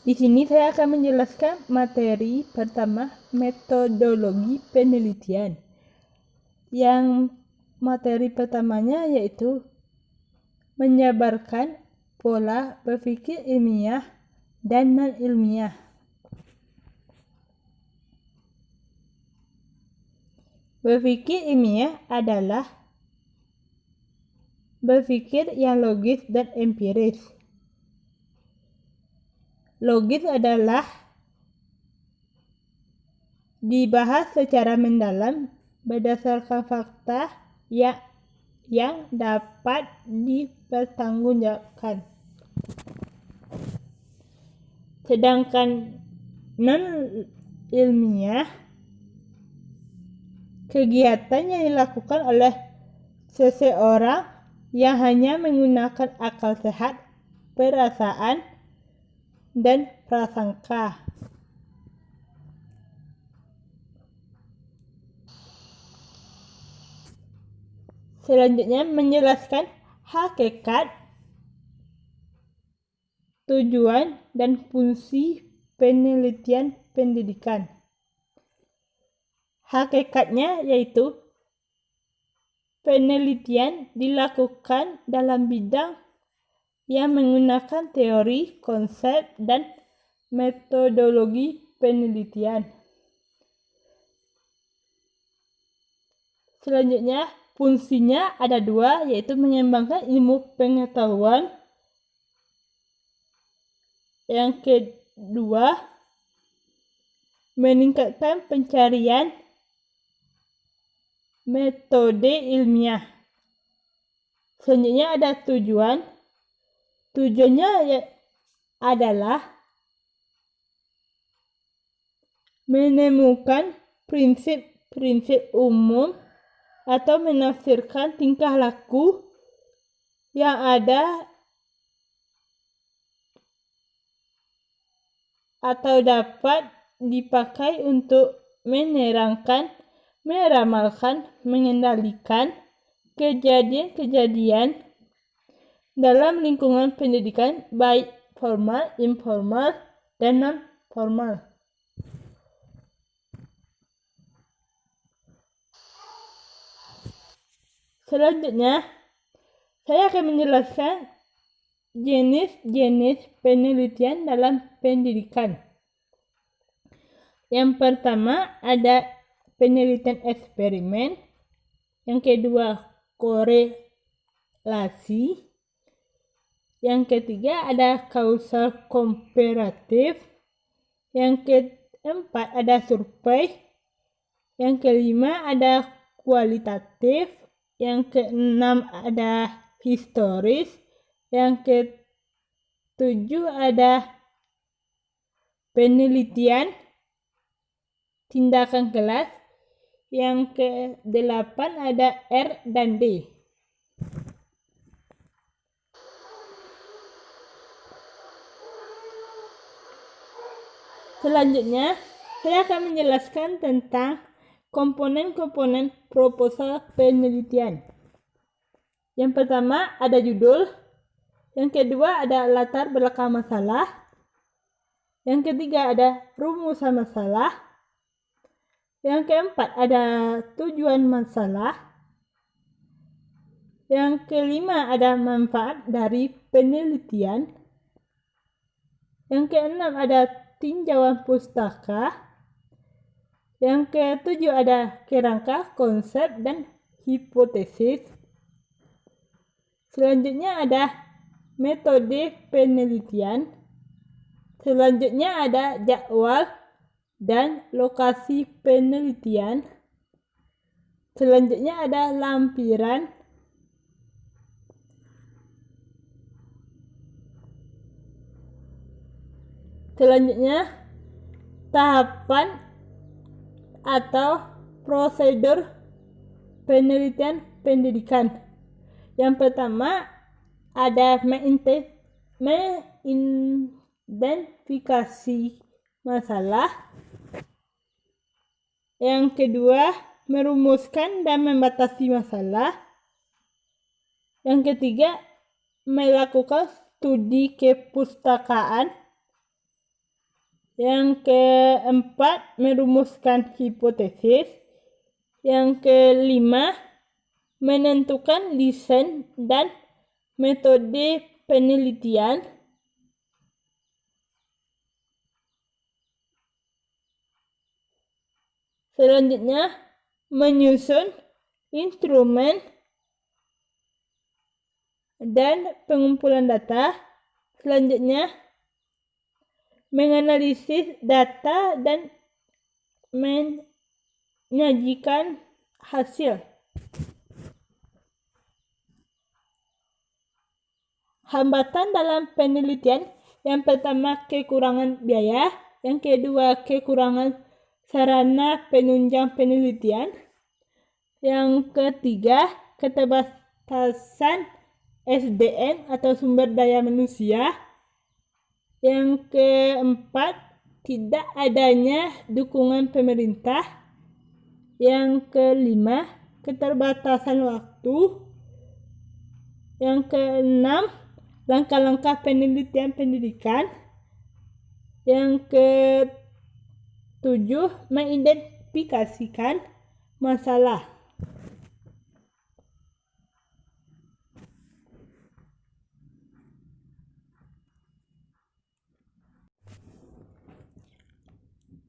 Di sini saya akan menjelaskan materi pertama, metodologi penelitian. Yang materi pertamanya yaitu menjabarkan pola berpikir ilmiah dan non-ilmiah. Berpikir ilmiah adalah berpikir yang logis dan empiris. Logis adalah dibahas secara mendalam berdasarkan fakta yang dapat dipertanggungjawabkan. Sedangkan non-ilmiah kegiatan yang dilakukan oleh seseorang yang hanya menggunakan akal sehat, perasaan, dan prasangka. Selanjutnya menjelaskan hakikat, tujuan, dan fungsi penelitian pendidikan. Hakikatnya yaitu penelitian dilakukan dalam bidang yang menggunakan teori, konsep, dan metodologi penelitian. Selanjutnya, fungsinya ada dua, yaitu mengembangkan ilmu pengetahuan. Yang kedua, meningkatkan pencarian metode ilmiah. Selanjutnya ada tujuan. Tujuannya adalah menemukan prinsip-prinsip umum atau menafsirkan tingkah laku yang ada atau dapat dipakai untuk menerangkan, meramalkan, mengendalikan kejadian-kejadian dalam lingkungan pendidikan baik formal, informal, dan non-formal. Selanjutnya, saya akan menjelaskan jenis-jenis penelitian dalam pendidikan. Yang pertama ada penelitian eksperimen. Yang kedua korelasi. Yang ketiga ada kausal komparatif. Yang keempat ada survei. Yang kelima ada kualitatif. Yang keenam ada historis. Yang ketujuh ada penelitian tindakan kelas. Yang kedelapan ada R dan D. Selanjutnya, saya akan menjelaskan tentang komponen-komponen proposal penelitian. Yang pertama ada judul. Yang kedua ada latar belakang masalah. Yang ketiga ada rumusan masalah. Yang keempat ada tujuan masalah. Yang kelima ada manfaat dari penelitian. Yang keenam ada tinjauan pustaka. Yang ketujuh ada kerangka, konsep, dan hipotesis. Selanjutnya ada metode penelitian. Selanjutnya ada jadwal dan lokasi penelitian. Selanjutnya ada lampiran. Selanjutnya tahapan atau prosedur penelitian pendidikan. Yang pertama ada mengidentifikasi masalah. Yang kedua, merumuskan dan membatasi masalah. Yang ketiga, melakukan studi kepustakaan. Yang keempat, merumuskan hipotesis. Yang kelima, menentukan desain dan metode penelitian. Selanjutnya, menyusun instrumen dan pengumpulan data. Selanjutnya, menganalisis data dan menyajikan hasil. Hambatan dalam penelitian, yang pertama kekurangan biaya, yang kedua kekurangan sarana penunjang penelitian, yang ketiga keterbatasan SDM atau sumber daya manusia, yang keempat tidak adanya dukungan pemerintah, yang kelima keterbatasan waktu, yang keenam langkah-langkah penelitian pendidikan, yang ketujuh mengidentifikasikan masalah.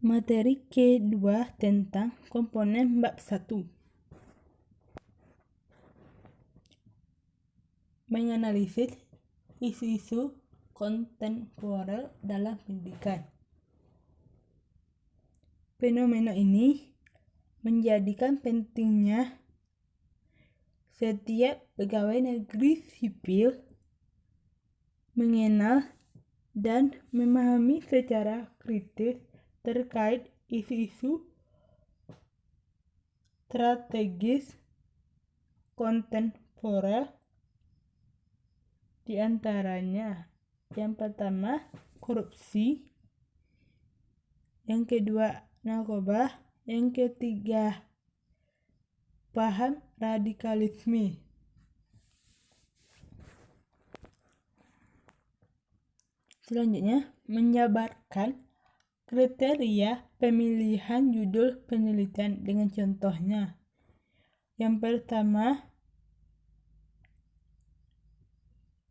Materi kedua tentang komponen bab 1. Menganalisis isu-isu kontemporer dalam pendidikan. Fenomena ini menjadikan pentingnya setiap pegawai negeri sipil mengenal dan memahami secara kritis terkait isu-isu strategis kontemporer, di antaranya yang pertama korupsi, yang kedua narkoba, yang ketiga paham radikalisme. Selanjutnya, menjabarkan kriteria pemilihan judul penelitian dengan contohnya. Yang pertama,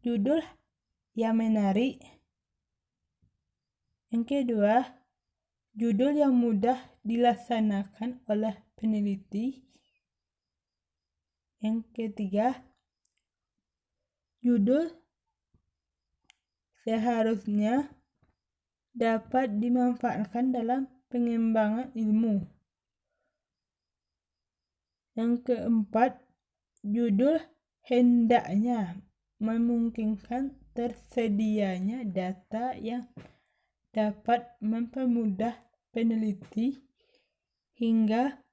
judul yang menarik. Yang kedua, judul yang mudah dilaksanakan oleh peneliti. Yang ketiga, judul seharusnya dapat dimanfaatkan dalam pengembangan ilmu. Yang keempat, judul hendaknya memungkinkan tersedianya data yang dapat mempermudah peneliti hingga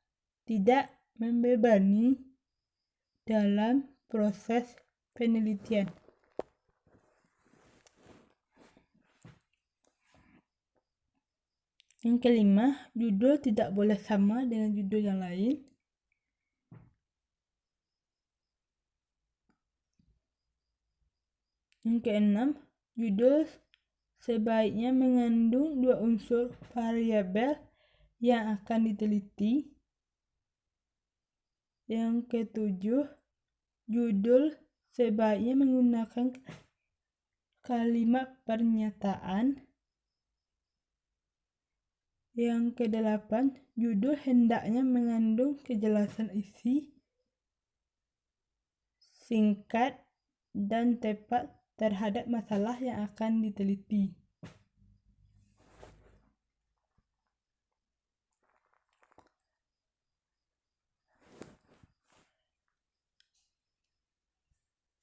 tidak membebani dalam proses penelitian. Yang kelima, judul tidak boleh sama dengan judul yang lain. Yang keenam, judul sebaiknya mengandung 2 unsur variabel yang akan diteliti. Yang ketujuh, judul sebaiknya menggunakan kalimat pernyataan. Yang kedelapan, judul hendaknya mengandung kejelasan isi, singkat, dan tepat terhadap masalah yang akan diteliti.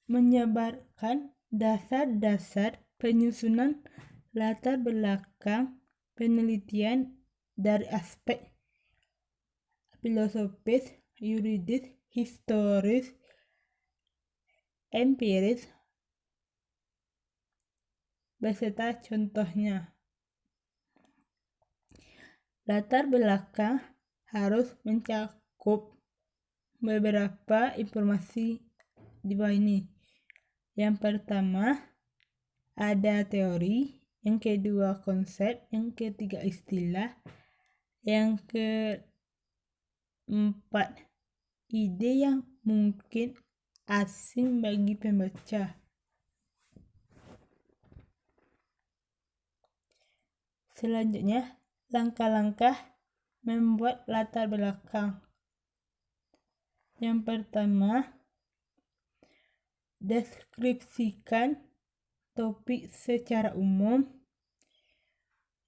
Menjabarkan dasar-dasar penyusunan latar belakang penelitian dari aspek filosofis, yuridis, historis, empiris beserta contohnya. Latar belakang harus mencakup beberapa informasi di bawah ini. Yang pertama, ada teori, yang kedua konsep, yang ketiga istilah, yang keempat ide yang mungkin asing bagi pembaca. Selanjutnya, langkah-langkah membuat latar belakang. Yang pertama, deskripsikan topik secara umum.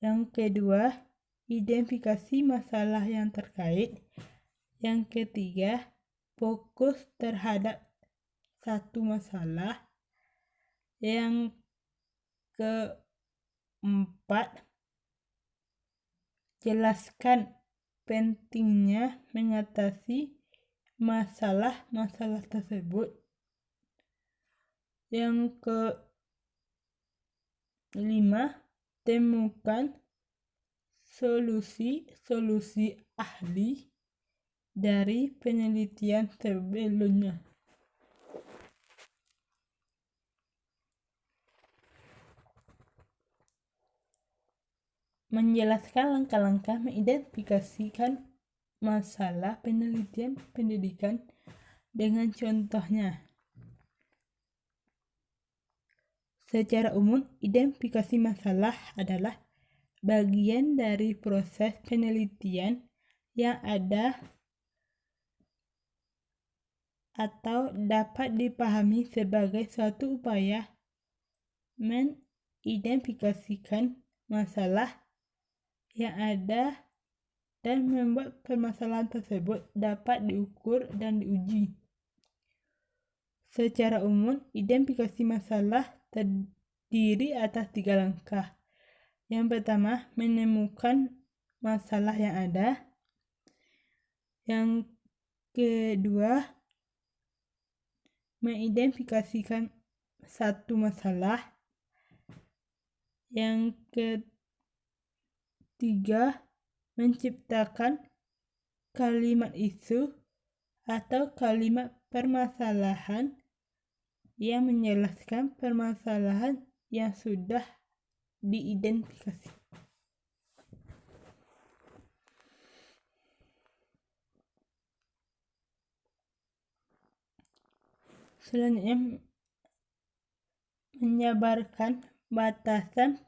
Yang kedua, identifikasi masalah yang terkait. Yang ketiga, fokus terhadap satu masalah. Yang keempat, jelaskan pentingnya mengatasi masalah-masalah tersebut. Yang kelima, temukan solusi-solusi ahli dari penelitian sebelumnya. Menjelaskan langkah-langkah mengidentifikasikan masalah penelitian pendidikan dengan contohnya. Secara umum, identifikasi masalah adalah bagian dari proses penelitian yang ada atau dapat dipahami sebagai suatu upaya mengidentifikasikan masalah yang ada dan membuat permasalahan tersebut dapat diukur dan diuji. Secara umum, identifikasi masalah terdiri atas 3 langkah. Yang pertama, menemukan masalah yang ada. Yang kedua, mengidentifikasikan satu masalah. Yang ketiga, menciptakan kalimat isu atau kalimat permasalahan yang menjelaskan permasalahan yang sudah diidentifikasi. Selanjutnya, menjabarkan batasan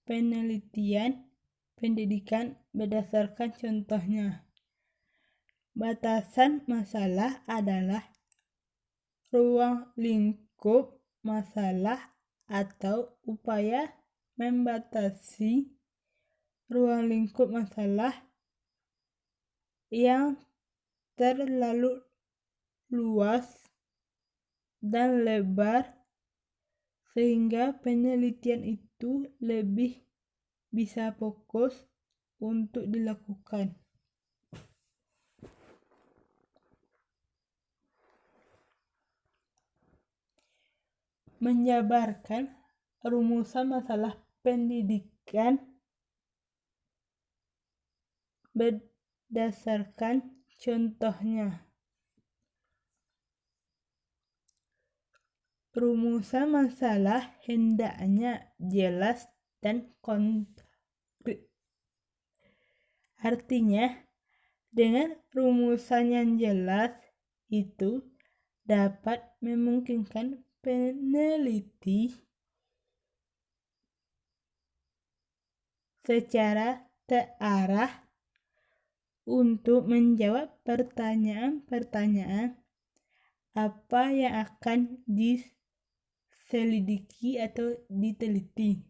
penelitian pendidikan berdasarkan contohnya. Batasan masalah adalah ruang lingkup masalah atau upaya membatasi ruang lingkup masalah yang terlalu luas dan lebar sehingga penelitian itu lebih bisa fokus untuk dilakukan. Menjabarkan rumusan masalah pendidikan berdasarkan contohnya. Rumusan masalah hendaknya jelas dan konkret. Artinya, dengan rumusan yang jelas itu dapat memungkinkan peneliti secara terarah untuk menjawab pertanyaan-pertanyaan apa yang akan diselidiki atau diteliti.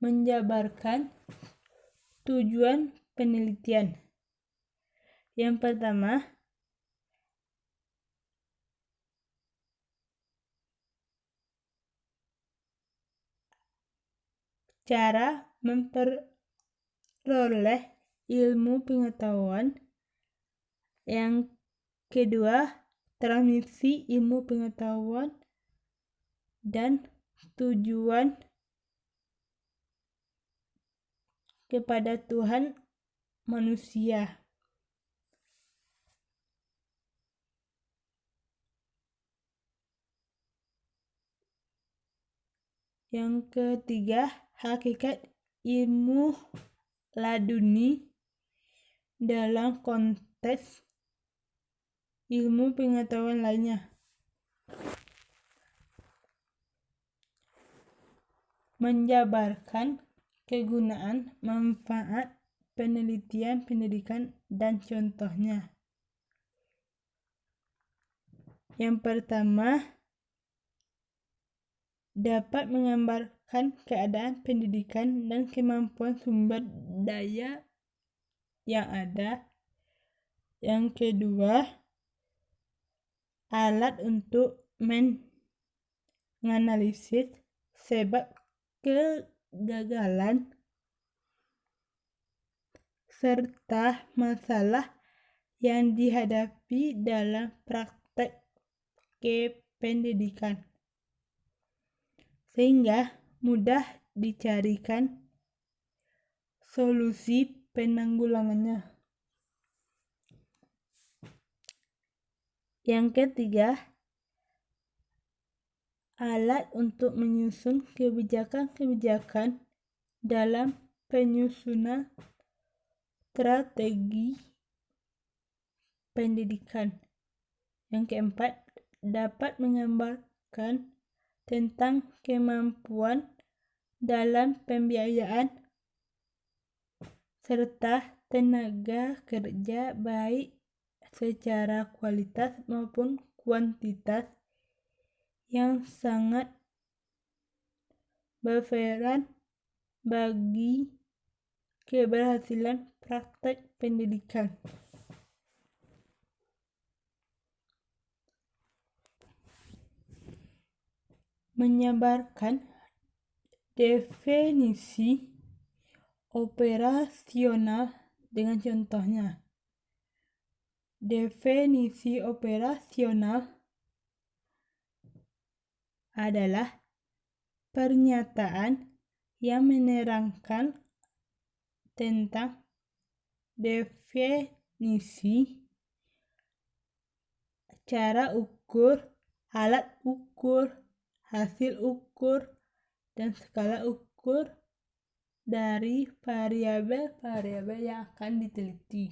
Menjabarkan tujuan penelitian. Yang pertama, cara memperoleh ilmu pengetahuan. Yang kedua, transmisi ilmu pengetahuan dan tujuan kepada Tuhan manusia. Yang ketiga, hakikat ilmu laduni dalam konteks ilmu pengetahuan lainnya. Menjabarkan kegunaan, manfaat penelitian pendidikan dan contohnya. Yang pertama, dapat menggambarkan keadaan pendidikan dan kemampuan sumber daya yang ada. Yang kedua, alat untuk menganalisis sebab kegagalan serta masalah yang dihadapi dalam praktek kependidikan, sehingga mudah dicarikan solusi penanggulangannya. Yang ketiga, alat untuk menyusun kebijakan-kebijakan dalam penyusunan strategi pendidikan. Yang keempat, dapat menggambarkan tentang kemampuan dalam pembiayaan serta tenaga kerja baik secara kualitas maupun kuantitas yang sangat berperan bagi keberhasilan praktek pendidikan. Menyabarkan definisi operasional dengan contohnya. Definisi operasional adalah pernyataan yang menerangkan tentang definisi, cara ukur, alat ukur, hasil ukur, dan skala ukur dari variabel-variabel yang akan diteliti.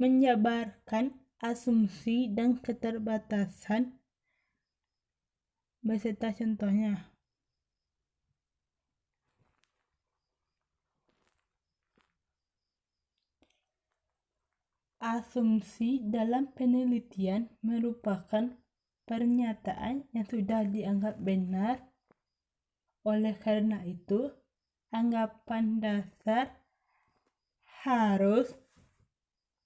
Menjabarkan asumsi dan keterbatasan beserta contohnya. Asumsi dalam penelitian merupakan pernyataan yang sudah dianggap benar. Oleh karena itu, anggapan dasar harus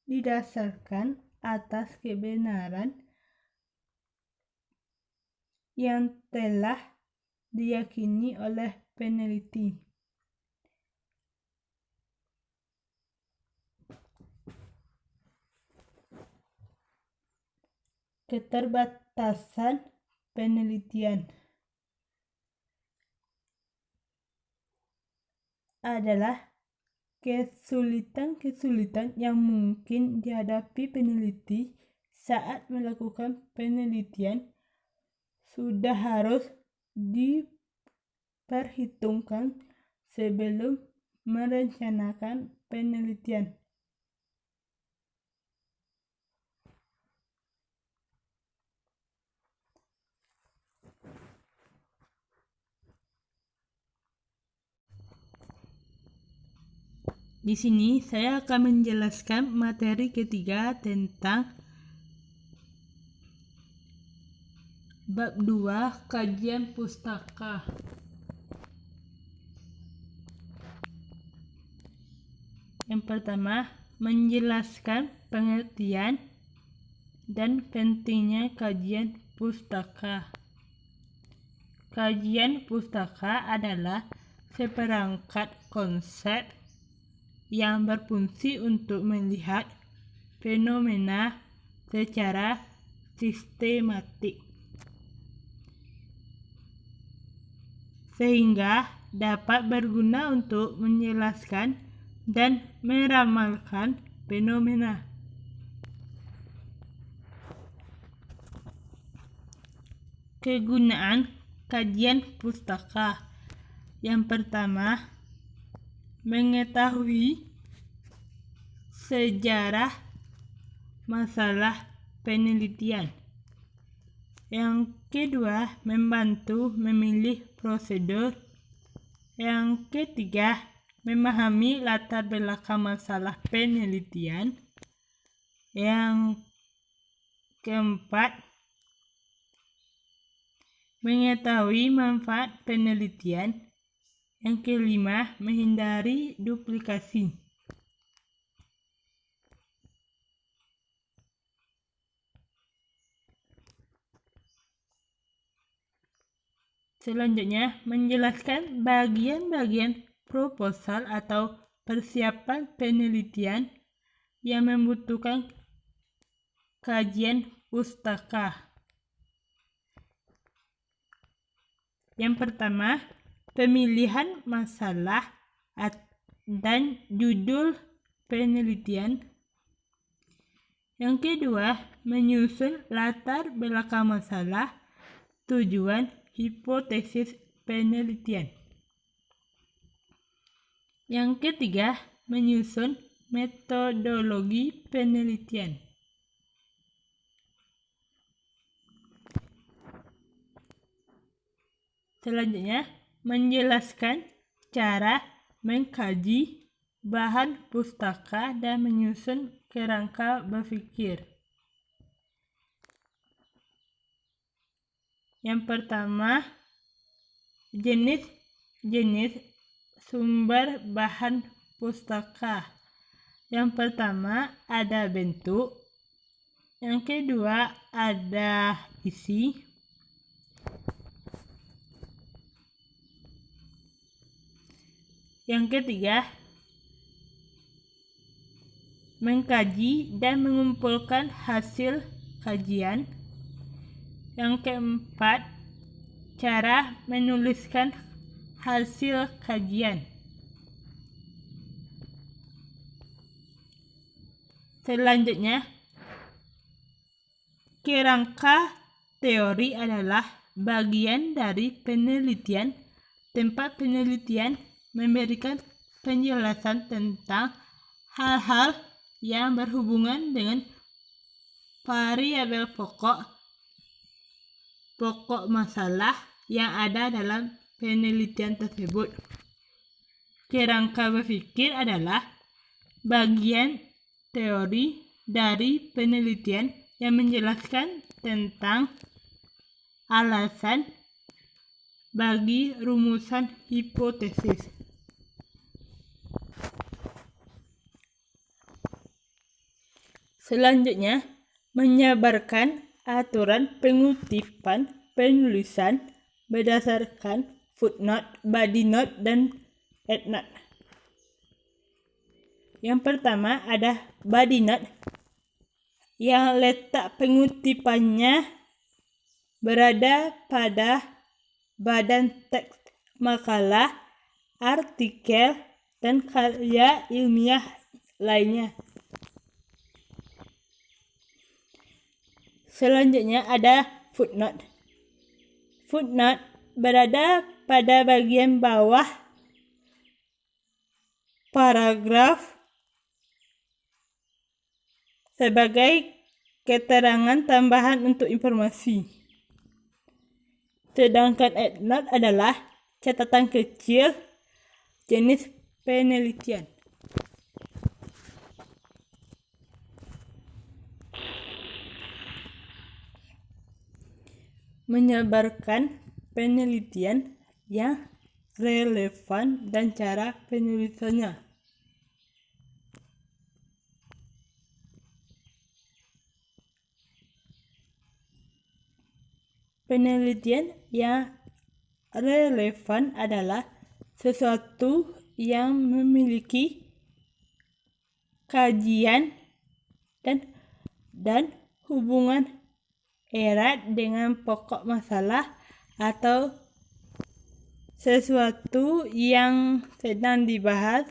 didasarkan atas kebenaran yang telah diyakini oleh peneliti. Keterbatasan penelitian adalah kesulitan-kesulitan yang mungkin dihadapi peneliti saat melakukan penelitian sudah harus diperhitungkan sebelum merencanakan penelitian. Di sini saya akan menjelaskan materi ketiga tentang bab 2 kajian pustaka. Yang pertama, menjelaskan pengertian dan pentingnya kajian pustaka. Kajian pustaka adalah seperangkat konsep yang berfungsi untuk melihat fenomena secara sistematik, sehingga dapat berguna untuk menjelaskan dan meramalkan fenomena. Kegunaan kajian pustaka. Yang pertama, mengetahui sejarah masalah penelitian. Yang kedua, membantu memilih prosedur. Yang ketiga, memahami latar belakang masalah penelitian. Yang keempat, mengetahui manfaat penelitian. Yang kelima, menghindari duplikasi. Selanjutnya, menjelaskan bagian-bagian proposal atau persiapan penelitian yang membutuhkan kajian pustaka. Yang pertama, pemilihan masalah dan judul penelitian. Yang kedua, menyusun latar belakang masalah, tujuan, hipotesis penelitian. Yang ketiga, menyusun metodologi penelitian. Selanjutnya, menjelaskan cara mengkaji bahan pustaka dan menyusun kerangka berpikir. Yang pertama, jenis-jenis sumber bahan pustaka. Yang pertama, ada bentuk. Yang kedua, ada isi. Yang ketiga, mengkaji dan mengumpulkan hasil kajian. Yang keempat, cara menuliskan hasil kajian. Selanjutnya, kerangka teori adalah bagian dari penelitian. Tempat penelitian memberikan penjelasan tentang hal-hal yang berhubungan dengan variabel pokok masalah yang ada dalam penelitian tersebut. Kerangka berpikir adalah bagian teori dari penelitian yang menjelaskan tentang alasan bagi rumusan hipotesis. Selanjutnya, menyebarkan aturan pengutipan penulisan berdasarkan footnote, body note, dan endnote. Yang pertama ada body note yang letak pengutipannya berada pada badan teks makalah, artikel, dan karya ilmiah lainnya. Selanjutnya ada footnote. Footnote berada pada bagian bawah paragraf sebagai keterangan tambahan untuk informasi. Sedangkan endnote adalah catatan kecil jenis penelitian. Menyebarkan penelitian yang relevan dan cara penulisannya. Penelitian yang relevan adalah sesuatu yang memiliki kajian dan hubungan erat dengan pokok masalah atau sesuatu yang sedang dibahas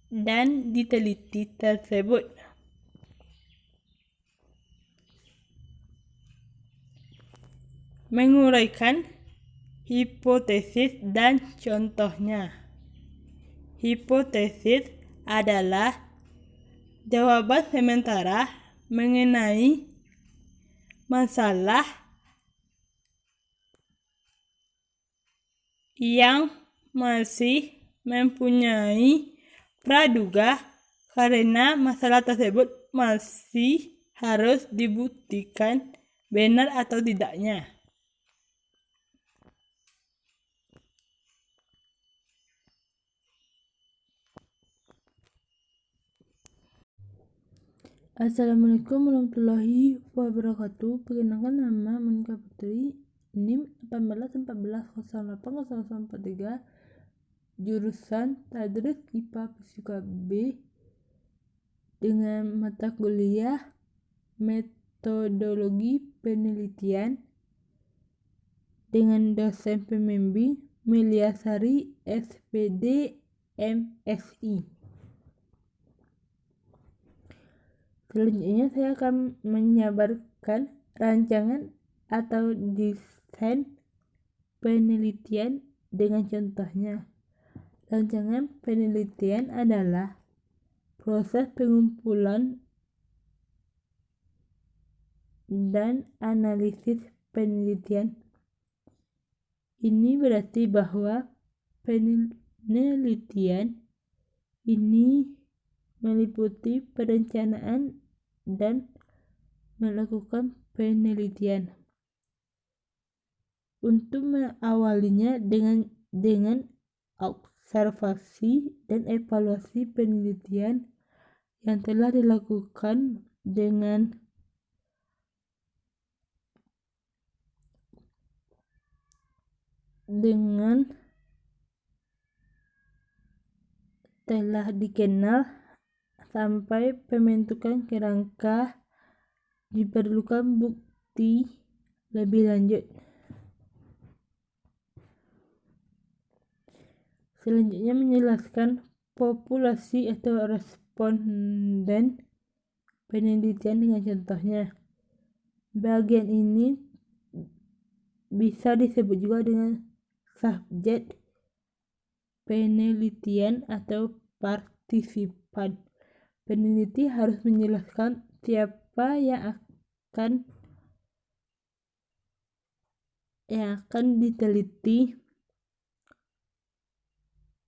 dan diteliti tersebut. Menguraikan hipotesis dan contohnya. Hipotesis adalah jawaban sementara mengenai masalah yang masih mempunyai praduga karena masalah tersebut masih harus dibuktikan benar atau tidaknya. Assalamualaikum warahmatullahi wabarakatuh. Perkenalkan, nama Monika Putri, NIM 1814080043, jurusan Tadris IPA Fisika B, dengan mata kuliah Metodologi Penelitian, dengan dosen pembimbing Meliasari SPD MSI. Selanjutnya saya akan menyabarkan rancangan atau desain penelitian dengan contohnya. Rancangan penelitian adalah proses pengumpulan dan analisis penelitian. Ini berarti bahwa penelitian ini meliputi perencanaan dan melakukan penelitian. Untuk mengawalinya dengan observasi dan evaluasi penelitian yang telah dilakukan dengan telah dikenal sampai pembentukan kerangka, diperlukan bukti lebih lanjut. Selanjutnya menjelaskan populasi atau responden penelitian dengan contohnya. Bagian ini bisa disebut juga dengan subjek penelitian atau partisipan. Peneliti harus menjelaskan siapa yang akan diteliti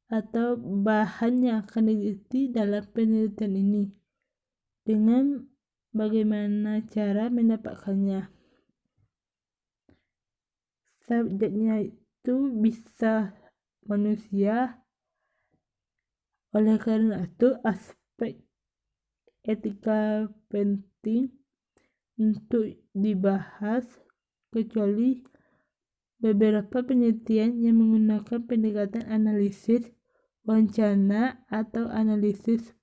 atau bahan yang akan diteliti dalam penelitian ini, dengan bagaimana cara mendapatkannya. Subjeknya itu bisa manusia. Oleh karena itu, aspek etika penting untuk dibahas, kecuali beberapa penelitian yang menggunakan pendekatan analisis wawancara atau analisis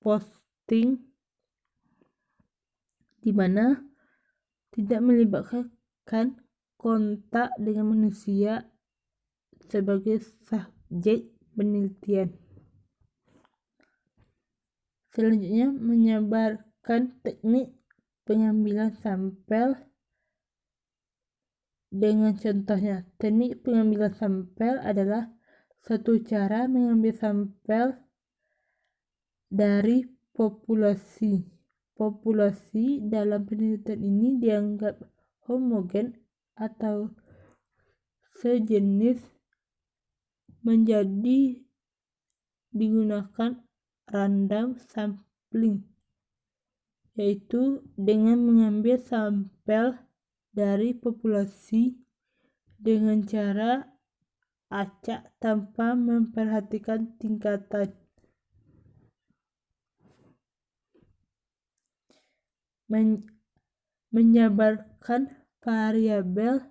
posting, di mana tidak melibatkan kontak dengan manusia sebagai subjek penelitian. Selanjutnya menyebarkan teknik pengambilan sampel dengan contohnya. Teknik pengambilan sampel adalah suatu cara mengambil sampel dari populasi. Populasi dalam penelitian ini dianggap homogen atau sejenis, menjadi digunakan random sampling, yaitu dengan mengambil sampel dari populasi dengan cara acak tanpa memperhatikan tingkatan. Menyebarkan variabel,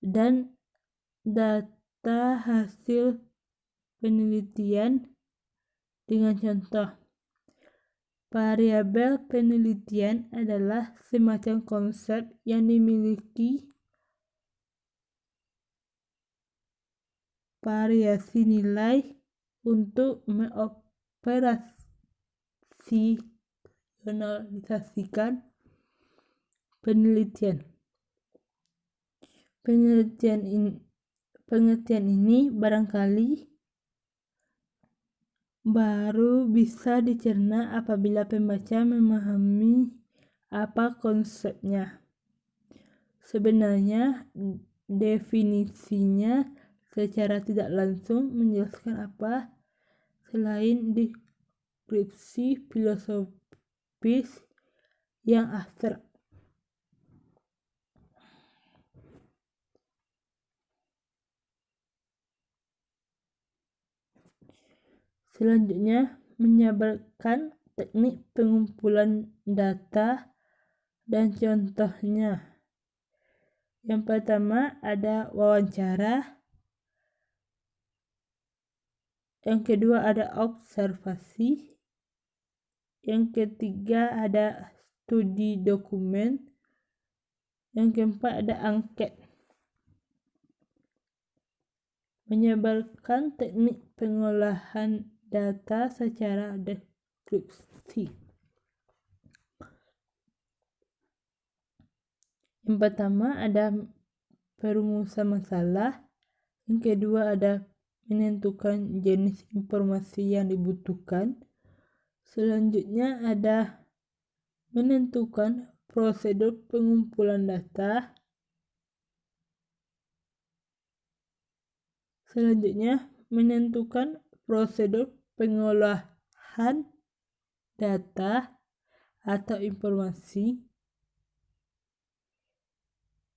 dan data hasil penelitian dengan contoh. Variabel penelitian adalah semacam konsep yang dimiliki variasi nilai untuk mengoperasionalisasikan penelitian. Pengertian ini barangkali baru bisa dicerna apabila pembaca memahami apa konsepnya. Sebenarnya definisinya secara tidak langsung menjelaskan apa selain deskripsi filosofis yang abstrak. Selanjutnya, menjabarkan teknik pengumpulan data dan contohnya. Yang pertama ada wawancara, yang kedua ada observasi, yang ketiga ada studi dokumen, yang keempat ada angket. Menjabarkan teknik pengolahan data secara deskripsi. Yang pertama ada perumusan masalah, yang kedua ada menentukan jenis informasi yang dibutuhkan, selanjutnya ada menentukan prosedur pengumpulan data, selanjutnya menentukan prosedur pengolahan data atau informasi.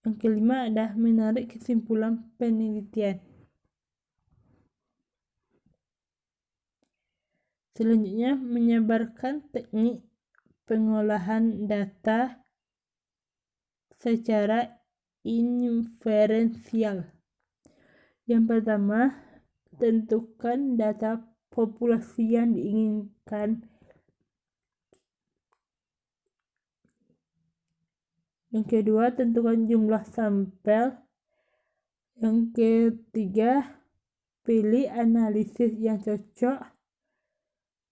Yang kelima ada menarik kesimpulan penelitian. Selanjutnya menyebarkan teknik pengolahan data secara inferensial. Yang pertama, tentukan data populasi yang diinginkan. Yang kedua, tentukan jumlah sampel. Yang ketiga, pilih analisis yang cocok.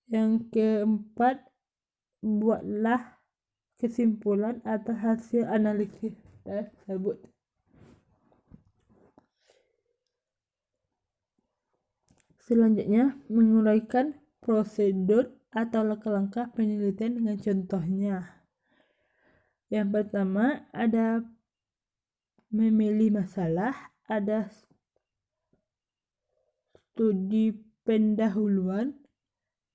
Yang keempat, buatlah kesimpulan atas hasil analisis tersebut. Selanjutnya, menguraikan prosedur atau langkah-langkah penelitian dengan contohnya. Yang pertama, ada memilih masalah, ada studi pendahuluan,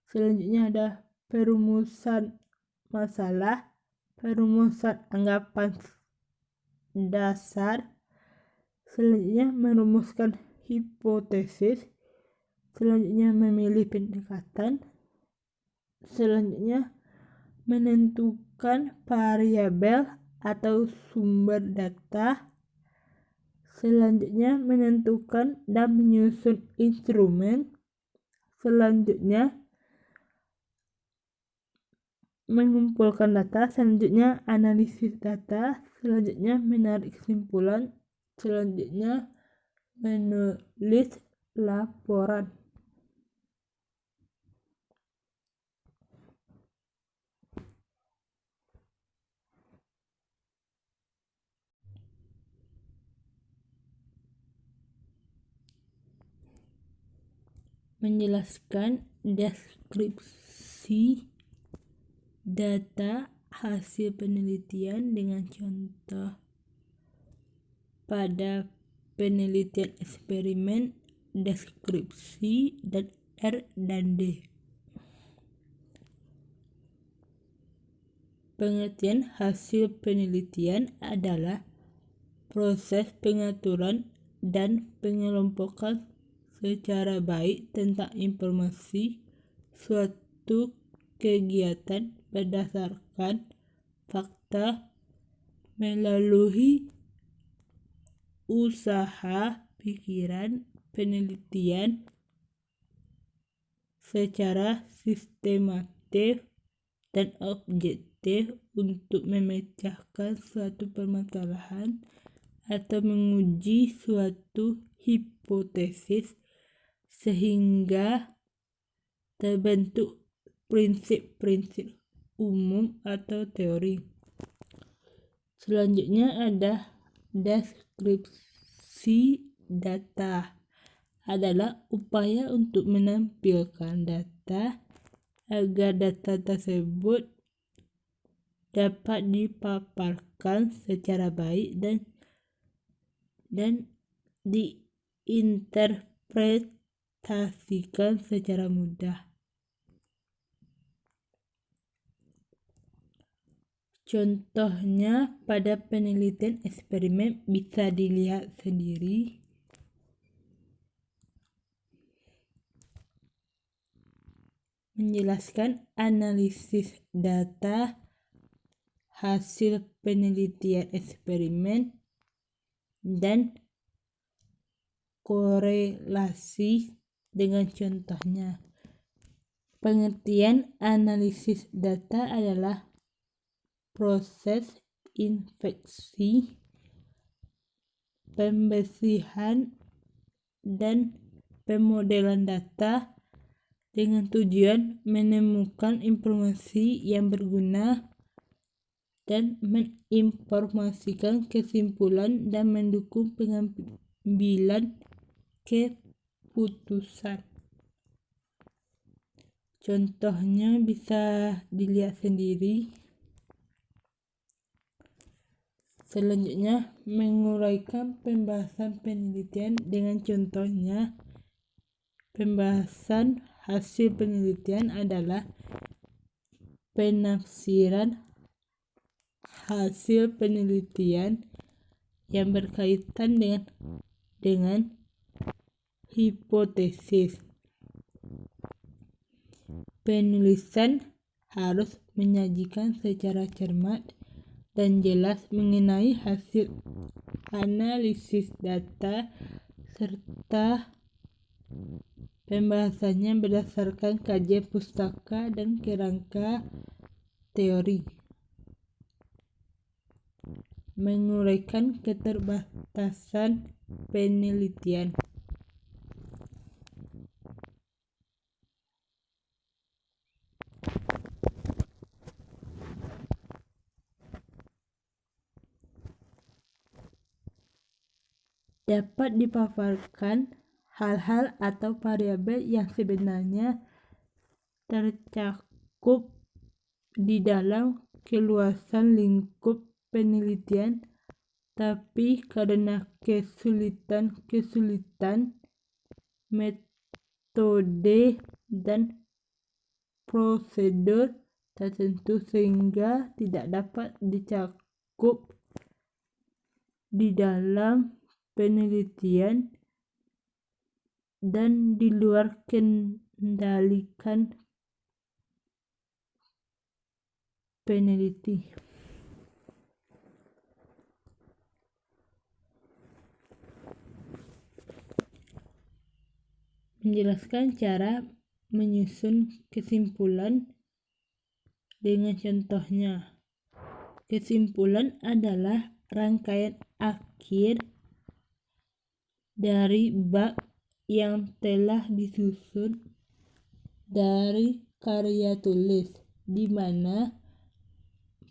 selanjutnya ada perumusan masalah, perumusan anggapan dasar, selanjutnya merumuskan hipotesis, selanjutnya memilih pendekatan, selanjutnya menentukan variabel atau sumber data, selanjutnya menentukan dan menyusun instrumen, selanjutnya mengumpulkan data, selanjutnya analisis data, selanjutnya menarik kesimpulan, selanjutnya menulis laporan. Menjelaskan deskripsi data hasil penelitian dengan contoh. Pada penelitian eksperimen, deskripsi, dan R dan D. Pengertian hasil penelitian adalah proses pengaturan dan pengelompokan secara baik tentang informasi suatu kegiatan berdasarkan fakta melalui usaha pikiran penelitian secara sistematis dan objektif untuk memecahkan suatu permasalahan atau menguji suatu hipotesis sehingga terbentuk prinsip-prinsip umum atau teori. Selanjutnya ada deskripsi data. Adalah upaya untuk menampilkan data agar data tersebut dapat dipaparkan secara baik dan diinterpretasikan secara mudah. Contohnya pada penelitian eksperimen bisa dilihat sendiri. Menjelaskan analisis data hasil penelitian eksperimen dan korelasi dengan contohnya. Pengertian analisis data adalah proses infeksi, pembersihan, dan pemodelan data dengan tujuan menemukan informasi yang berguna dan menginformasikan kesimpulan dan mendukung pengambilan keputusan. Contohnya bisa dilihat sendiri. Selanjutnya, menguraikan pembahasan penelitian dengan contohnya. Pembahasan hasil penelitian adalah penafsiran hasil penelitian yang berkaitan dengan hipotesis. Penulisan harus menyajikan secara cermat dan jelas mengenai hasil analisis data serta pembahasannya berdasarkan kajian pustaka dan kerangka teori. Menguraikan keterbatasan penelitian. Dapat dipaparkan hal-hal atau variabel yang sebenarnya tercakup di dalam keluasan lingkup penelitian, tapi karena kesulitan metode dan prosedur tertentu sehingga tidak dapat dicakup di dalam penelitian dan di luar kendalikan peneliti. Menjelaskan cara menyusun kesimpulan dengan contohnya. Kesimpulan adalah rangkaian akhir dari bab yang telah disusun dari karya tulis, di mana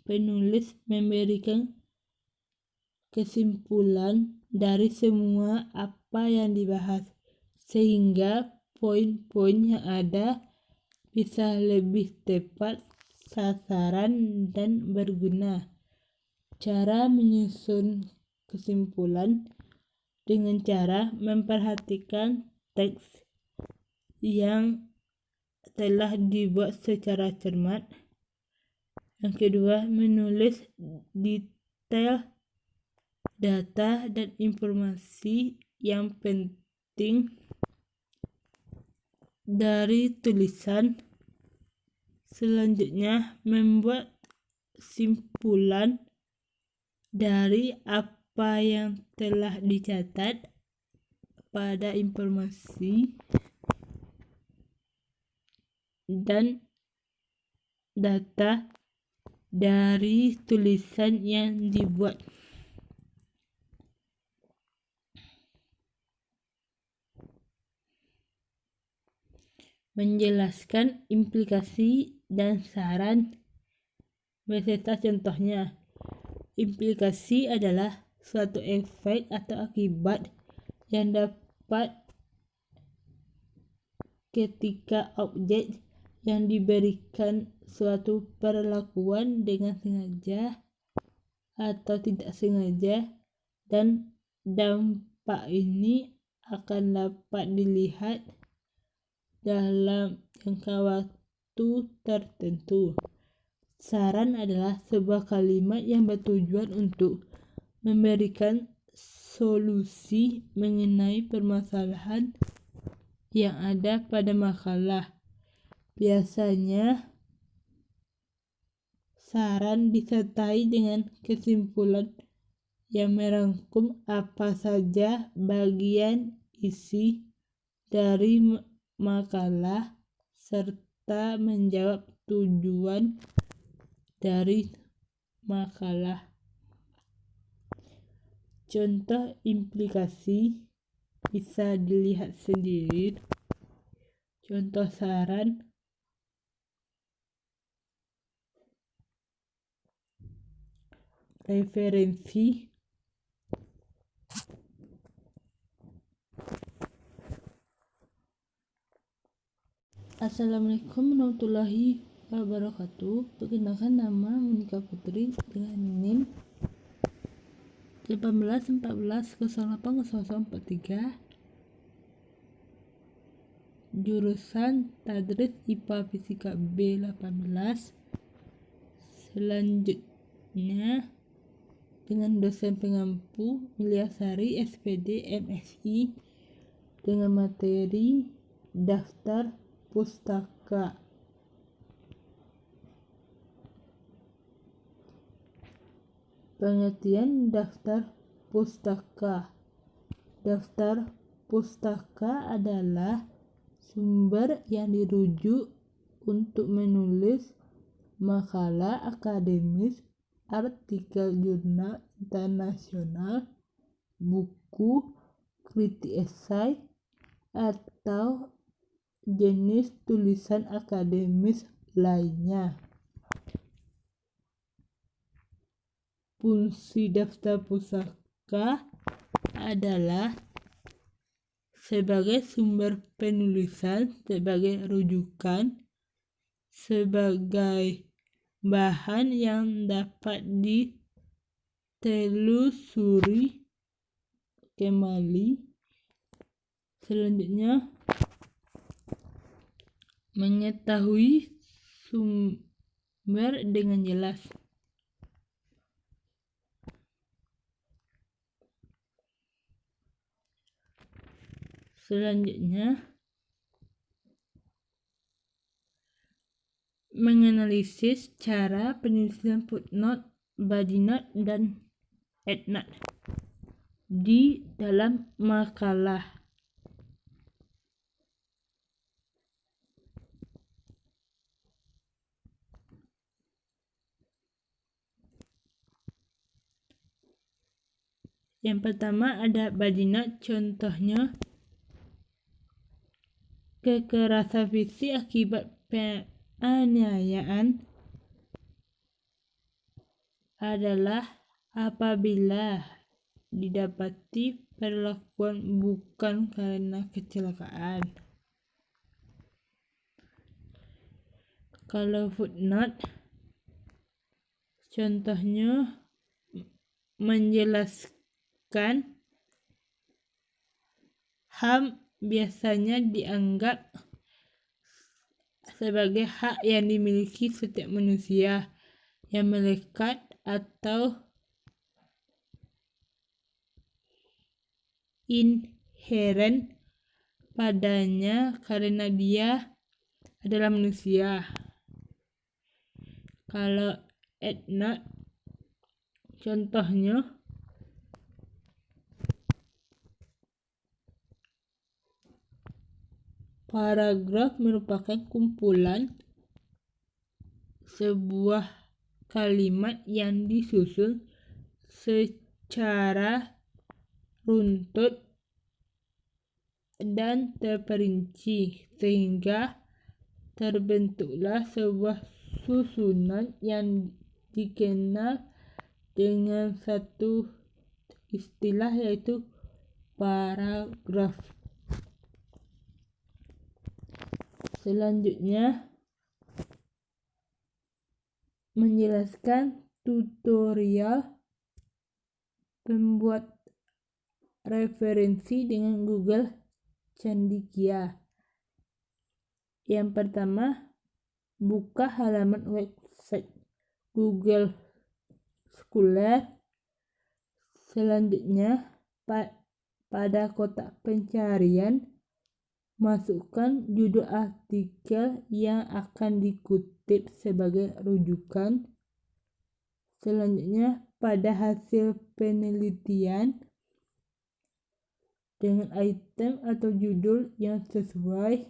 penulis memberikan kesimpulan dari semua apa yang dibahas, sehingga poin-poin yang ada bisa lebih tepat sasaran dan berguna. Cara menyusun kesimpulan dengan cara memperhatikan teks yang telah dibuat secara cermat. Yang kedua, menulis detail data dan informasi yang penting dari tulisan. Selanjutnya, membuat simpulan dari apa yang telah dicatat pada informasi dan data dari tulisan yang dibuat. Menjelaskan implikasi dan saran beserta contohnya. Implikasi adalah suatu efek atau akibat yang dapat ketika objek yang diberikan suatu perlakuan dengan sengaja atau tidak sengaja, dan dampak ini akan dapat dilihat dalam jangka waktu tertentu. Saran adalah sebuah kalimat yang bertujuan untuk memberikan solusi mengenai permasalahan yang ada pada makalah. Biasanya saran disertai dengan kesimpulan yang merangkum apa saja bagian isi dari makalah serta menjawab tujuan dari makalah. Contoh implikasi bisa dilihat sendiri. Contoh saran: referensi, Assalamualaikum warahmatullahi wabarakatuh. Perkenalkan, nama Monika Putri dengan NIM 1814080043, jurusan Tadris IPA Fisika B18. Selanjutnya dengan dosen pengampu Miliasari SPD MSI dengan materi daftar pustaka. Pengertian daftar pustaka. Daftar pustaka adalah sumber yang dirujuk untuk menulis makalah akademis, artikel jurnal internasional, buku, kritik esai, atau jenis tulisan akademis lainnya. Fungsi daftar pustaka adalah sebagai sumber penulisan, sebagai rujukan, sebagai bahan yang dapat ditelusuri kembali. Selanjutnya, mengetahui sumber dengan jelas. Selanjutnya, menganalisis cara penulisan footnote, body note, dan endnote di dalam makalah. Yang pertama ada body note, contohnya kekerasan fisik akibat penganiayaan adalah apabila didapati perlakuan bukan karena kecelakaan. Kalau footnote, contohnya menjelaskan HAM biasanya dianggap sebagai hak yang dimiliki setiap manusia yang melekat atau inheren padanya karena dia adalah manusia. Kalau endnote, Contohnya, paragraf merupakan kumpulan sebuah kalimat yang disusun secara runtut dan terperinci sehingga terbentuklah sebuah susunan yang dikenal dengan satu istilah, yaitu paragraf. Selanjutnya, menjelaskan tutorial membuat referensi dengan Google Cendekia. Yang pertama, buka halaman website Google Scholar. Selanjutnya, pada kotak pencarian, masukkan judul artikel yang akan dikutip sebagai rujukan. Selanjutnya, pada hasil penelitian dengan item atau judul yang sesuai.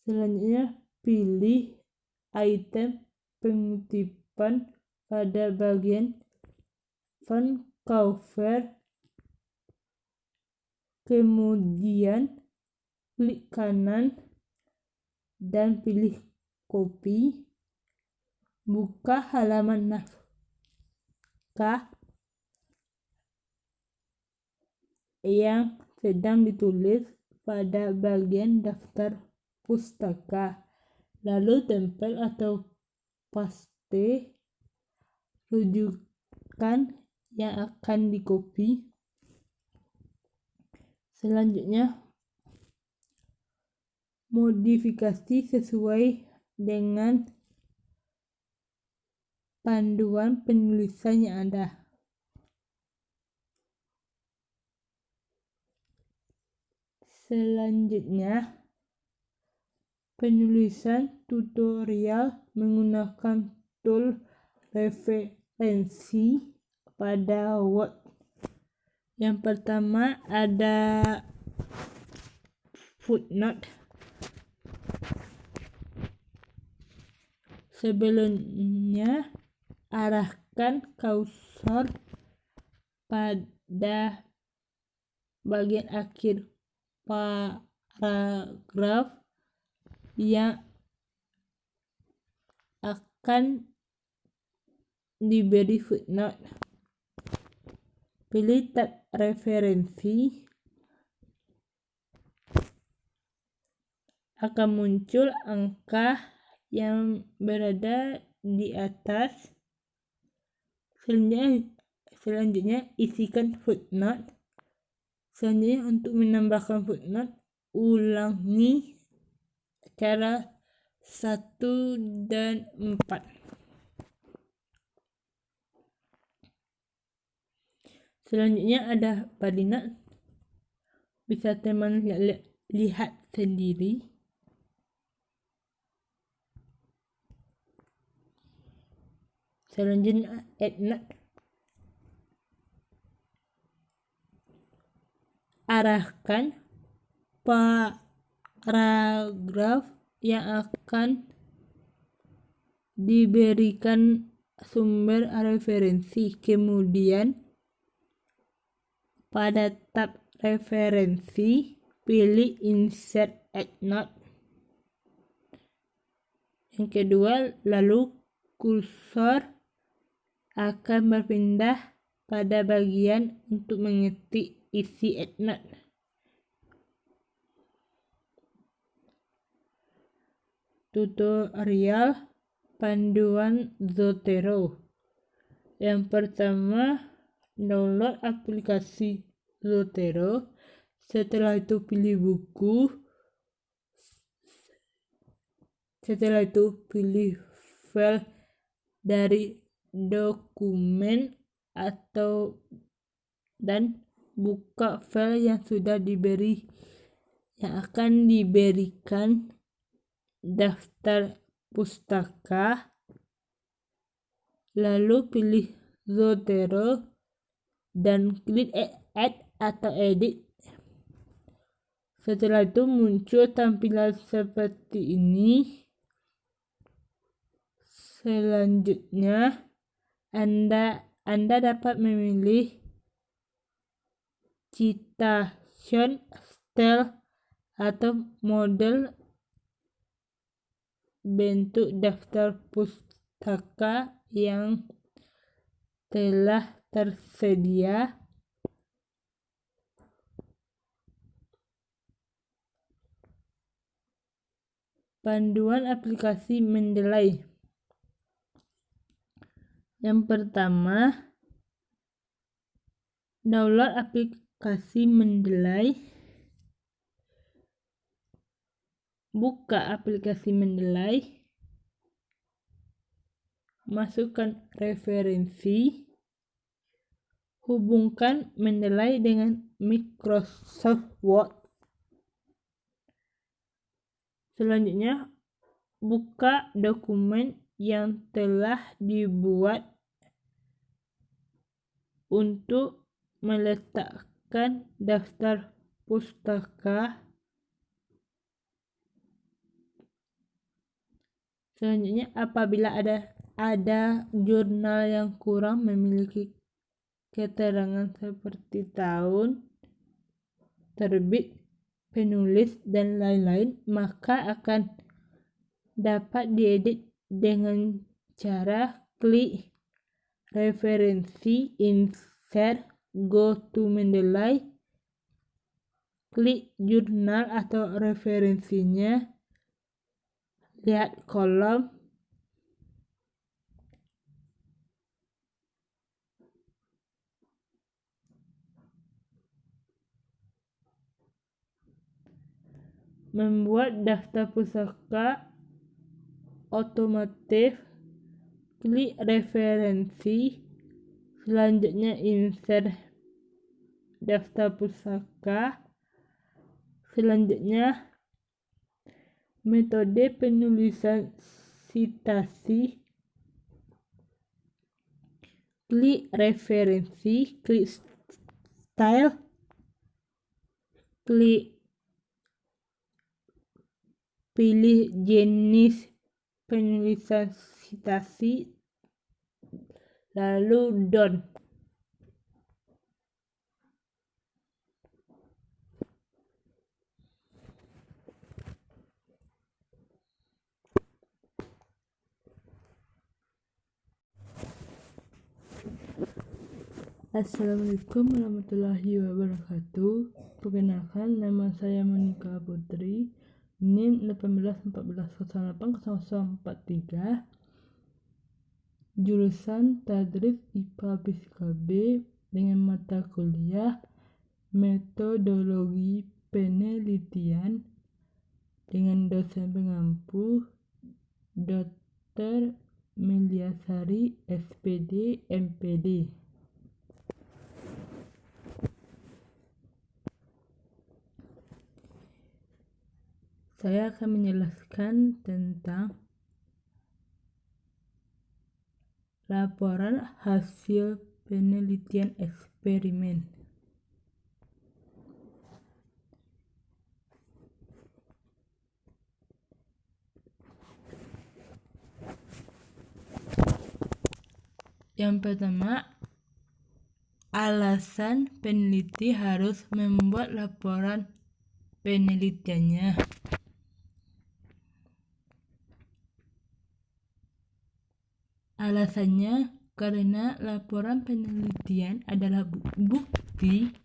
Selanjutnya, pilih item pengutipan pada bagian front cover. Kemudian, klik kanan dan pilih copy. Buka halaman naskah yang sedang ditulis pada bagian daftar pustaka, lalu tempel atau paste rujukan yang akan dikopi. Selanjutnya, modifikasi sesuai dengan panduan penulisan yang ada. Selanjutnya, penulisan tutorial menggunakan tool referensi pada Word. Yang pertama ada footnote. Sebelumnya, arahkan kursor pada bagian akhir paragraf yang akan diberi footnote. Pilih tab referensi. Akan muncul angka yang berada di atas. Selanjutnya isikan footnote. Selanjutnya, untuk menambahkan footnote, ulangi cara 1 dan 4. Selanjutnya ada body note. Bisa teman lihat sendiri. Selanjutnya add note. Arahkan paragraf yang akan diberikan sumber referensi. Kemudian pada tab referensi, pilih insert add note. Yang kedua, lalu kursor akan berpindah pada bagian untuk mengetik isi add note. Tutorial panduan Zotero. Yang pertama, download aplikasi Zotero. Setelah itu pilih buku. Setelah itu pilih file dari dokumen dan buka file yang sudah diberi, yang akan diberikan daftar pustaka. Lalu pilih Zotero, dan klik add atau edit. Setelah itu muncul tampilan seperti ini. Selanjutnya Anda dapat memilih citation, style, atau model bentuk daftar pustaka yang telah tersedia. Panduan aplikasi Mendeley. Yang pertama, download aplikasi Mendeley. Buka aplikasi Mendeley. Masukkan referensi. Hubungkan Mendeley dengan Microsoft Word. Selanjutnya, buka dokumen yang telah dibuat untuk meletakkan daftar pustaka. Selanjutnya, apabila ada jurnal yang kurang memiliki keterangan seperti tahun terbit, penulis, dan lain-lain, maka akan dapat diedit dengan cara klik referensi, insert, go to Mendeley, klik jurnal atau referensinya, lihat kolom, membuat daftar pustaka otomatis, klik referensi, selanjutnya insert daftar pustaka, selanjutnya metode penulisan sitasi, klik referensi, klik style, klik pilih jenis penulisan sitasi, lalu done. Assalamualaikum warahmatullahi wabarakatuh. Perkenalkan, nama saya Monika Putri, NIM 1814080043, jurusan Tadris IPA Fisika B, dengan mata kuliah Metodologi Penelitian, dengan dosen pengampu Dr. Meliasari, SPD, MPD. Saya akan menjelaskan tentang laporan hasil penelitian eksperimen. Yang pertama, alasan peneliti harus membuat laporan penelitiannya. Alasannya karena laporan penelitian adalah bukti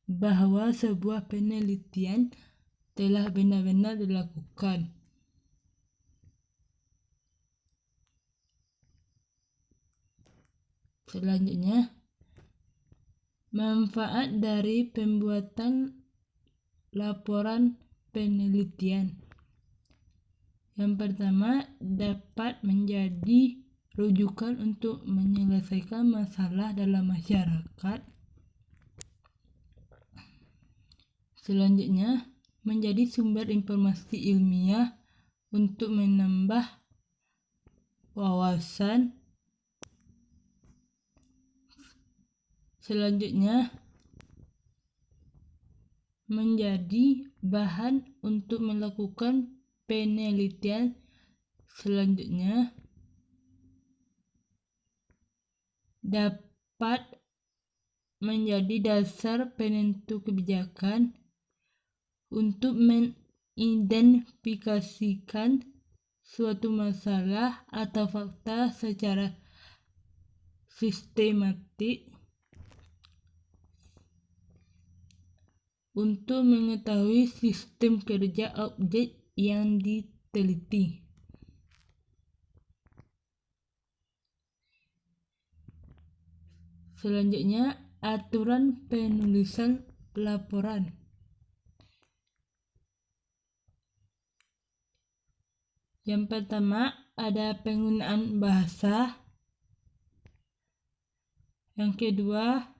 bahwa sebuah penelitian telah benar-benar dilakukan. Selanjutnya, manfaat dari pembuatan laporan penelitian. Yang pertama, dapat menjadi rujukan untuk menyelesaikan masalah dalam masyarakat. Selanjutnya, menjadi sumber informasi ilmiah untuk menambah wawasan. Selanjutnya, menjadi bahan untuk melakukan penelitian selanjutnya, dapat menjadi dasar penentu kebijakan untuk mengidentifikasikan suatu masalah atau fakta secara sistematik, untuk mengetahui sistem kerja objek yang diteliti. Selanjutnya, aturan penulisan laporan. Yang pertama, ada penggunaan bahasa. Yang kedua,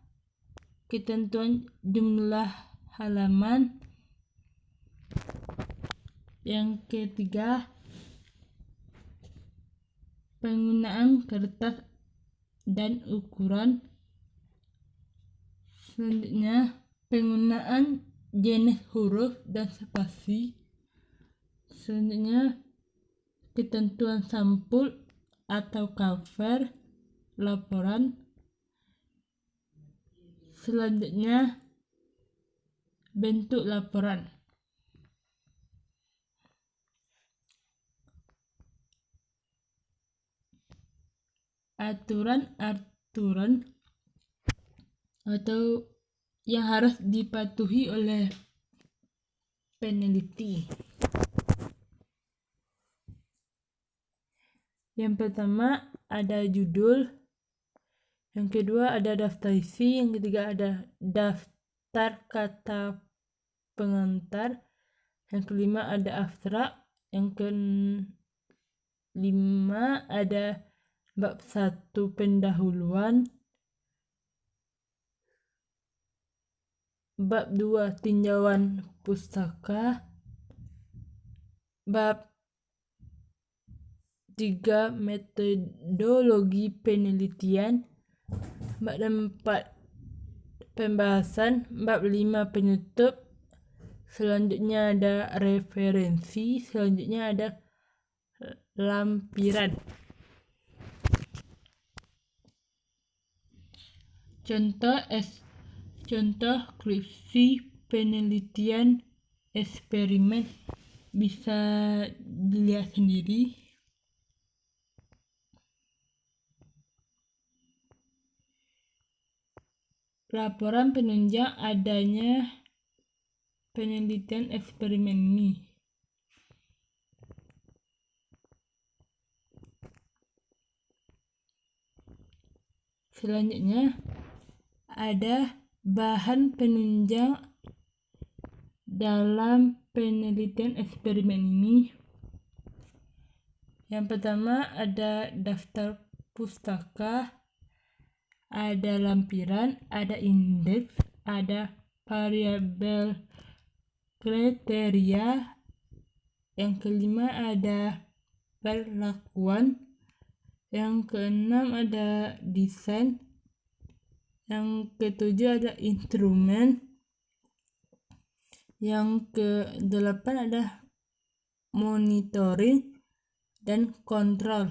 ketentuan jumlah halaman. Yang ketiga, penggunaan kertas dan ukuran. Selanjutnya, penggunaan jenis huruf dan spasi. Selanjutnya, ketentuan sampul atau cover laporan. Selanjutnya, bentuk laporan. Aturan-aturan atau yang harus dipatuhi oleh peneliti. Yang pertama ada judul, yang kedua ada daftar isi, yang ketiga ada daftar kata pengantar, yang kelima ada abstrak, yang kelima ada bab 1 pendahuluan, bab 2 tinjauan pustaka, bab 3 metodologi penelitian, bab 4 pembahasan, bab 5 penutup, selanjutnya ada referensi, selanjutnya ada lampiran. Contoh skripsi penelitian eksperimen bisa dilihat sendiri. Laporan penunjang adanya penelitian eksperimen ini. Selanjutnya ada bahan penunjang dalam penelitian eksperimen ini. Yang pertama ada daftar pustaka, ada lampiran, ada indeks, ada variabel kriteria. Yang kelima ada perlakuan. Yang keenam ada desain. Yang ketujuh ada instrumen. Yang ke-8 ada monitoring dan kontrol.